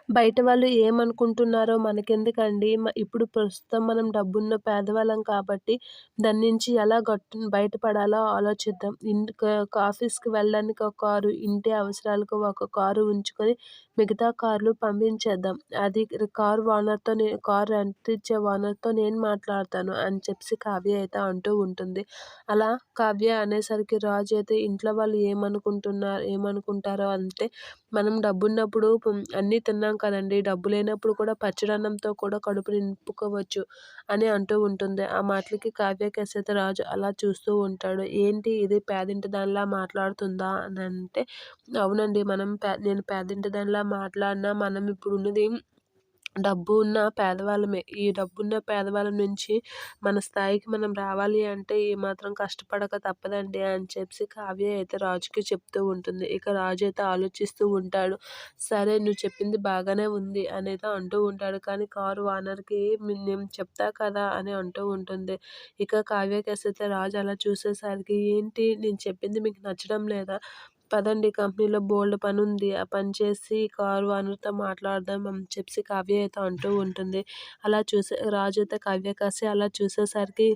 బయట వాళ్ళు ఏమనుకుంటున్నారో మనకెందుకండి? ఇప్పుడు ప్రస్తుతం మనం డబ్బున్న పేదవాళ్ళం కాబట్టి, దాని నుంచి ఎలా బయటపడాలో ఆలోచిద్దాం. ఆఫీస్‌కి వెళ్ళడానికి ఒక కారు, ఇంటి అవసరాలకు ఒక కారు ఉంచుకొని, మిగతా కార్లు పంపించేద్దాం. అది కారు రెంట్ ఇచ్చే ఓనర్‌తో నేను మాట్లాడతాను అని చెప్పేసి కావ్య అయితే అంటూ ఉంటుంది. అలా కావ్య అనేసరికి రాజు అయితే ఇంట్లో వాళ్ళు ఏమనుకుంటారో అంటే, మనం డబ్బున్నప్పుడు అన్నీ తిన్నాం కదండీ! డబ్బు లేనప్పుడు కూడా పచ్చడన్నంతో కూడా కడుపు నింపుకోవచ్చు అని అంటూ ఉంటుంది. ఆ మాటలకి కావ్యకేసైతే రాజు అలా చూస్తూ ఉంటాడు. ఏంటి ఇది పేదింటి దానిలా మాట్లాడుతుందా అనంటే, అవునండి. నేను పేదింటి దానిలా మాట్లాడినా మనం ఇప్పుడున్నది డబ్బు ఉన్న పేదవాళ్ళమే. ఈ డబ్బున్న పేదవాళ్ళం నుంచి మన స్థాయికి మనం రావాలి అంటే ఏమాత్రం కష్టపడక తప్పదండి అని చెప్పేసి కావ్య అయితే రాజుకి చెప్తూ ఉంటుంది. ఇక రాజు అయితే ఆలోచిస్తూ ఉంటాడు. సరే నువ్వు చెప్పింది బాగానే ఉంది అనేది అంటూ ఉంటాడు. కానీ కారు ఓనర్‌కి నేను చెప్తా కదా అని అంటూ ఉంటుంది. ఇక కావ్యకేసైతే రాజు అలా చూసేసరికి ఏంటి నేను చెప్పింది మీకు నచ్చడం లేదా? పదండి కంపెనీలో బోలెడు పనుంది. ఆ పని చేసి కారు ఓనర్‌తో మాట్లాడదాం అని చెప్పేసి కావ్య అయితే అంటూ ఉంటుంది. రాజు అయితే కావ్యకేసి అలా చూసేసరికి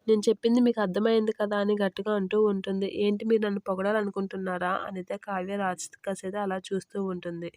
నేను చెప్పింది మీకు అర్థమైంది కదా! అని గట్టిగా అంటూ ఉంటుంది. ఏంటి మీరు నన్ను పొగడాలనుకుంటున్నారా? అనైతే కావ్య రాజుకేసి అయితే అలా చూస్తూ ఉంటుంది.